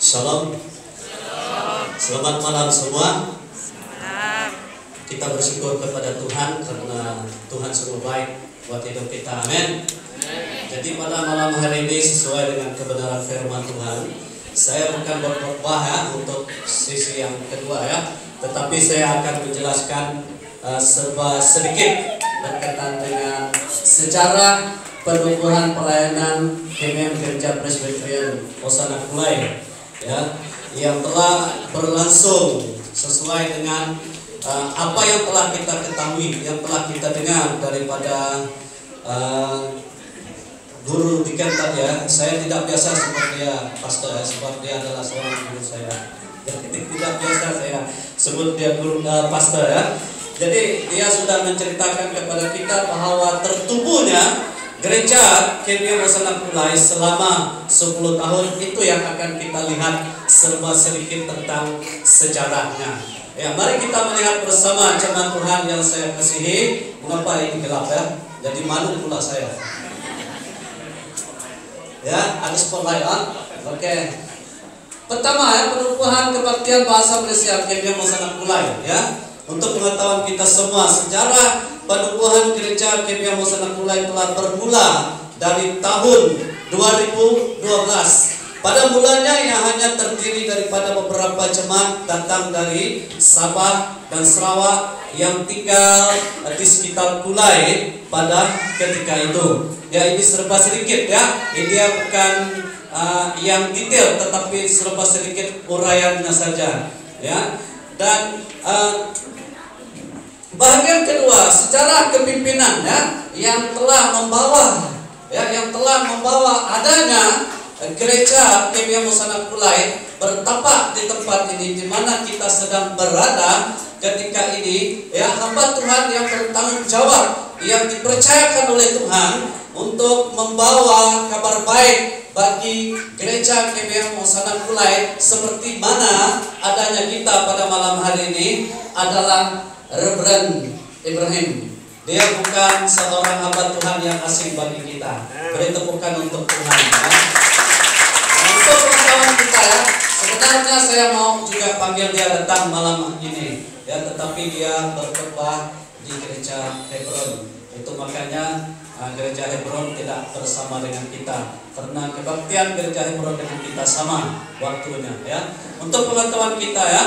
Shalom. Selamat malam semua. Kita bersyukur kepada Tuhan karena Tuhan sungguh baik buat hidup kita. Amin. Jadi pada malam hari ini sesuai dengan kebenaran firman Tuhan, saya bukan berkhotbah ya untuk sisi yang kedua ya, tetapi saya akan menjelaskan sedikit berkaitan dengan sejarah penubuhan pelayanan KMM Gereja Presbyterian Hosana Kulai ya, yang telah berlangsung sesuai dengan apa yang telah kita ketahui, yang telah kita dengar daripada guru di Kentat ya. Saya tidak biasa sebut dia pastor ya, sebab dia adalah seorang guru saya. Tidak biasa saya sebut dia guru pastor ya. Jadi dia sudah menceritakan kepada kita bahwa tertubuhnya Gereja KMM Hosana Kulai selama 10 tahun itu yang akan kita lihat serba sedikit tentang sejarahnya. Ya, mari kita melihat bersama jemaat Tuhan yang saya kasihi. Mengapa ini gelap ya? Jadi malu pula saya. Ya, ada spotlight on. Oke. Pertama ya, penubuhan kebaktian bahasa Malaysia KMM Hosana Kulai ya. Untuk pengetahuan kita semua, sejarah penubuhan gereja KMM Hosana Kulai telah bermula dari tahun 2012. Pada mulanya yang hanya terdiri daripada beberapa jemaat datang dari Sabah dan Sarawak yang tinggal di sekitar Kulai pada ketika itu. Ya, ini serba sedikit ya. Ini dia bukan yang detail, tetapi serba sedikit uraiannya saja. Ya, dan bagian kedua, sejarah kepimpinan ya, yang telah membawa adanya gereja KMM Hosana Kulai bertapak di tempat ini di mana kita sedang berada ketika ini ya. Hamba Tuhan yang bertanggung jawab, yang dipercayakan oleh Tuhan untuk membawa kabar baik bagi gereja KMM Hosana Kulai seperti mana adanya kita pada malam hari ini adalah Reverend Ibrahim. Dia bukan seorang hamba Tuhan yang asing bagi kita. Beri tepukan untuk Tuhan ya. Untuk pengetahuan kita ya, sebenarnya saya mau juga panggil dia datang malam ini ya, tetapi dia berkhotbah di gereja Hebron. Itu makanya gereja Hebron tidak bersama dengan kita, karena kebaktian gereja Hebron dengan kita sama waktunya ya. Untuk pengetahuan kita ya,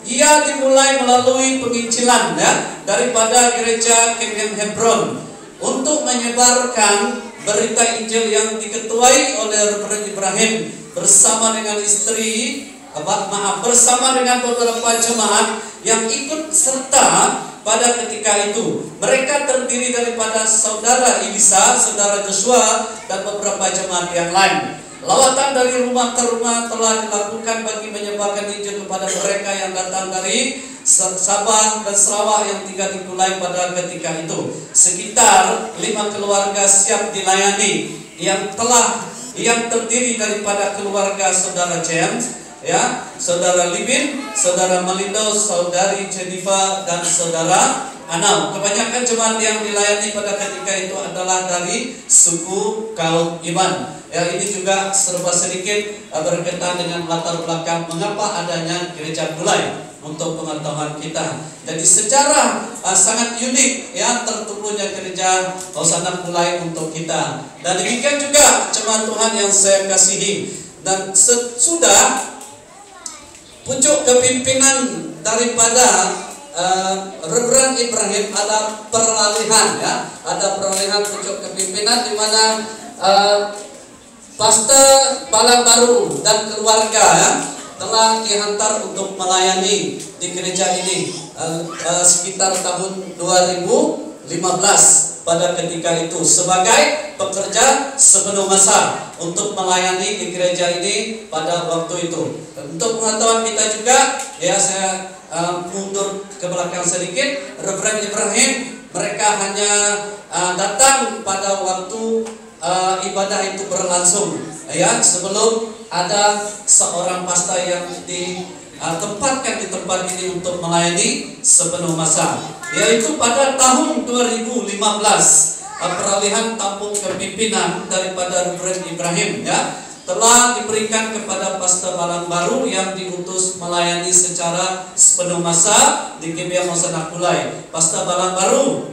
ia dimulai melalui penginjilan ya daripada gereja KMM Hebron untuk menyebarkan berita Injil yang diketuai oleh Reverend Ibrahim bersama dengan bersama dengan beberapa jemaat yang ikut serta pada ketika itu. Mereka terdiri daripada saudara Elisa, saudara Joshua, dan beberapa jemaat yang lain. Lawatan dari rumah ke rumah telah dilakukan bagi menyebarkan Injil kepada mereka yang datang dari Sabah dan Sarawak yang tinggal di Kulai pada ketika itu. Sekitar 5 keluarga siap dilayani yang terdiri daripada keluarga saudara James ya, saudara Libin, saudara Malindo, saudari Jennifer, dan saudara Anam. Kebanyakan jemaat yang dilayani pada ketika itu adalah dari suku kaum Iban. Ya, ini juga serba sedikit berkaitan dengan latar belakang mengapa adanya gereja Kulai untuk pengetahuan kita. Jadi sejarah sangat unik ya tertubuhnya gereja Hosana Kulai untuk kita. Dan demikian juga jemaat Tuhan yang saya kasihi. Dan sesudah pucuk kepimpinan daripada Reverend Ibrahim ada peralihan ya, ada peralihan pucuk kepimpinan di mana Pastor Balang Baru dan keluarga ya telah dihantar untuk melayani di gereja ini sekitar tahun 2015 pada ketika itu sebagai pekerja sepenuh masa untuk melayani di gereja ini pada waktu itu. Untuk pengetahuan kita juga ya, saya mundur ke belakang sedikit. Reverend Ibrahim mereka hanya datang pada waktu ibadah itu berlangsung ya, sebelum ada seorang pastor yang ditempatkan di tempat ini untuk melayani sepenuh masa, yaitu pada tahun 2015 peralihan tampung kepimpinan daripada Reverend Ibrahim ya. telah diberikan kepada Pastor Balang Baru yang diutus melayani secara sepenuh masa di GBM Hosana Kulai. Pastor Balang Baru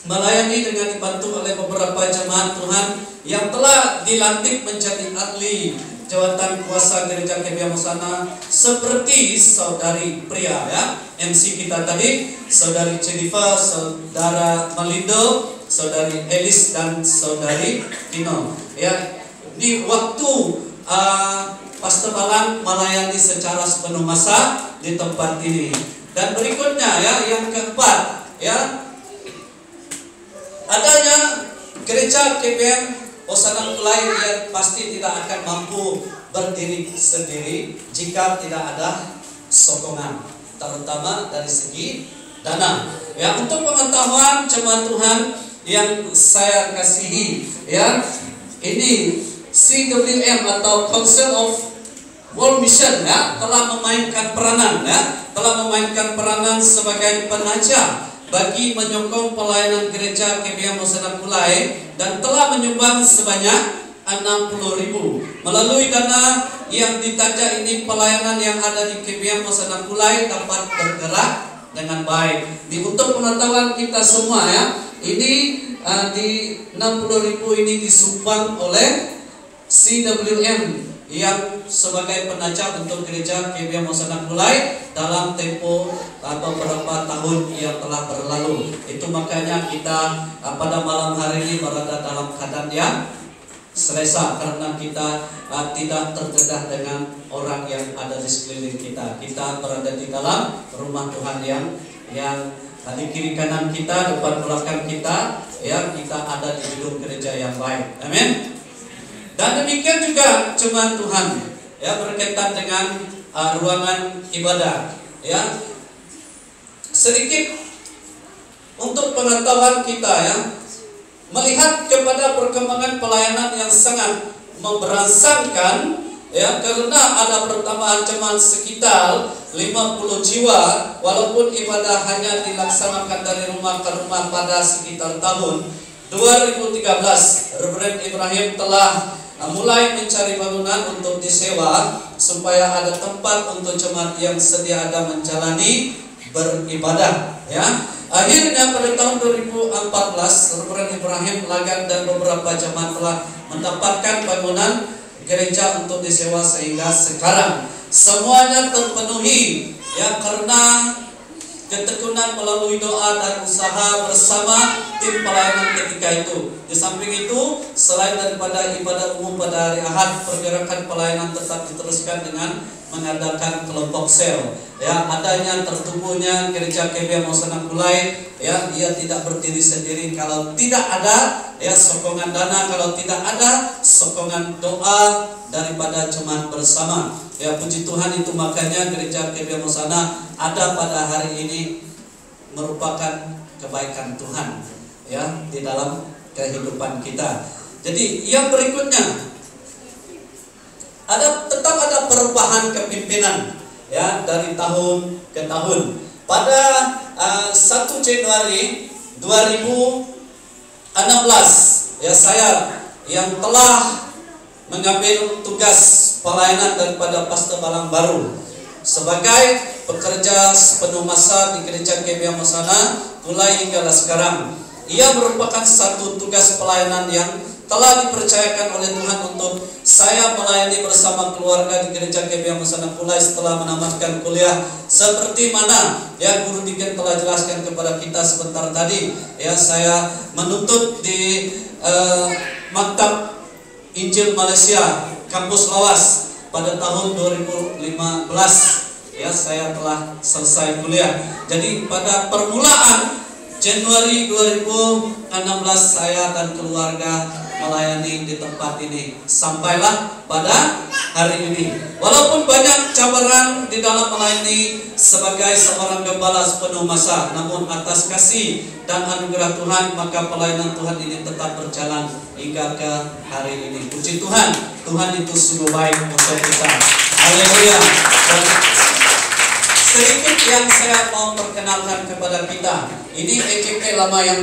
melayani dengan dibantu oleh beberapa jemaat Tuhan yang telah dilantik menjadi ahli jawatan kuasa gereja GBM Hosana, seperti saudari pria ya, MC kita tadi, saudari Jennifer, saudara Malindo, saudari Elis, dan saudari Tino ya. Di waktu Pastor Balang melayani secara sepenuh masa di tempat ini. Dan berikutnya ya, yang keempat ya, adanya gereja GBM Hosana Kulai yang pasti tidak akan mampu berdiri sendiri jika tidak ada sokongan, terutama dari segi dana. Ya, untuk pengetahuan jemaat Tuhan yang saya kasihi ya, ini CWM atau Council of World Mission ya telah memainkan peranan sebagai penaja bagi menyokong pelayanan gereja GBM Hosana Kulai dan telah menyumbang sebanyak 60.000. Melalui dana yang ditaja ini, pelayanan yang ada di GBM Hosana Kulai dapat bergerak dengan baik. Untuk pengetahuan kita semua ya, ini di 60.000 ini disumbang oleh CWM yang sebagai penaja untuk gereja GBM Hosana Kulai dalam tempo atau beberapa tahun yang telah berlalu. Itu makanya kita pada malam hari ini berada dalam keadaan yang selesa, karena kita tidak terdedah dengan orang yang ada di sekeliling kita. Kita berada di dalam rumah Tuhan yang di kiri kanan kita, depan belakang kita, ya, kita ada di gedung gereja yang baik. Amin. Dan demikian juga jemaat Tuhan ya, berkaitan dengan ruangan ibadah ya. Sedikit untuk pengetahuan kita ya, melihat kepada perkembangan pelayanan yang sangat memberangsangkan ya, karena ada pertambahan jemaat sekitar 50 jiwa, walaupun ibadah hanya dilaksanakan dari rumah ke rumah pada sekitar tahun 2013. Reverend Ibrahim telah mulai mencari bangunan untuk disewa supaya ada tempat untuk jemaat yang sedia ada menjalani beribadah ya. Akhirnya pada tahun 2014 Reverend Ibrahim Lagan dan beberapa jemaat telah mendapatkan bangunan gereja untuk disewa, sehingga sekarang semuanya terpenuhi ya, karena ketekunan melalui doa dan usaha bersama tim pelayanan ketika itu. Di samping itu, selain daripada ibadah umum pada hari Ahad, pergerakan pelayanan tetap diteruskan dengan mengadakan kelompok sel. Ya, adanya tertumbuhnya gereja GBM Hosana Kulai, ya, ia tidak berdiri sendiri kalau tidak ada ya sokongan dana, kalau tidak ada sokongan doa daripada jemaat bersama. Ya, puji Tuhan, itu makanya gereja GBM Hosana ada pada hari ini merupakan kebaikan Tuhan ya di dalam kehidupan kita. Jadi yang berikutnya, tetap ada perubahan kepimpinan ya dari tahun ke tahun. Pada 1 Januari 2016 ya, saya yang telah mengambil tugas pelayanan daripada Pastor Balang Baru sebagai pekerja sepenuh masa di gereja GBM Hosana Kulai hingga sekarang. Ia merupakan satu tugas pelayanan yang telah dipercayakan oleh Tuhan untuk saya melayani bersama keluarga di gereja GBM Hosana Kulai setelah menamatkan kuliah, seperti mana ya Guru Diken telah jelaskan kepada kita sebentar tadi. Ya, saya menuntut di Maktab Injil Malaysia Kampus Lawas pada tahun 2015. Ya, saya telah selesai kuliah. Jadi pada permulaan Januari 2016 saya dan keluarga melayani di tempat ini sampailah pada hari ini. Walaupun banyak cabaran di dalam melayani sebagai seorang gembala sepenuh masa, namun atas kasih dan anugerah Tuhan, maka pelayanan Tuhan ini tetap berjalan hingga ke hari ini. Puji Tuhan, Tuhan itu sungguh baik untuk kita. Haleluya. Sedikit yang saya mau perkenalkan kepada kita. Ini EJK lama ya.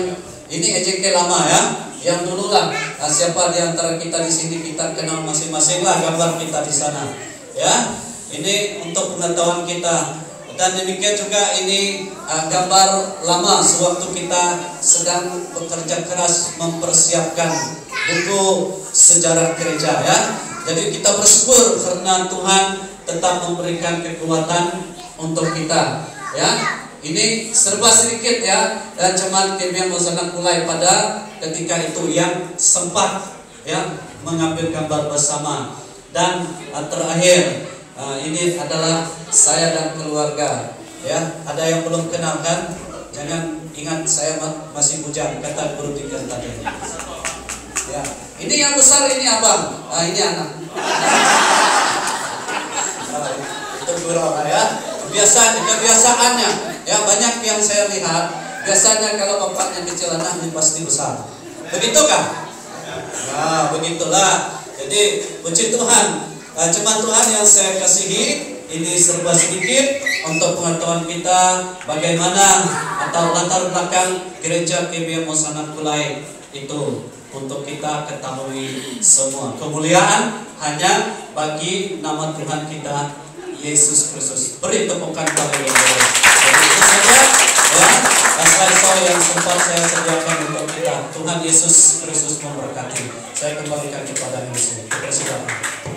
yang dulu lah. Siapa di antara kita di sini kita kenal masing-masing lah gambar kita di sana. Ya, ini untuk pengetahuan kita. Dan demikian juga ini gambar lama sewaktu kita sedang bekerja keras mempersiapkan buku sejarah gereja ya. Jadi kita bersyukur karena Tuhan tetap memberikan kekuatan untuk kita ya. Ini serba sedikit ya, dan cuman kami yang sangat mulai pada ketika itu yang sempat ya mengambil gambar bersama. Dan terakhir ini adalah saya dan keluarga ya. Ada yang belum kenal kan? Jangan ingat saya masih bujang, kata guru tinggal tadi ya. Ini yang besar, ini abang, ini anak. Itu guru ya. Kebiasaannya ya, banyak yang saya lihat biasanya kalau bapaknya kecil anaknya pasti besar. Begitu kan? Nah, begitulah. Jadi puji Tuhan. Cuma Tuhan yang saya kasihi, ini serba sedikit untuk pengetahuan kita bagaimana atau latar belakang gereja KBM Hosanna Kulai itu untuk kita ketahui semua. Kemuliaan hanya bagi nama Tuhan kita Yesus Kristus. Beri tepukan kepada Dia. Jadi itu saja ya, slide yang sempat saya sediakan untuk kita. Tuhan Yesus Kristus memberkati. Saya kembalikan kepada Yesus. Persilakan.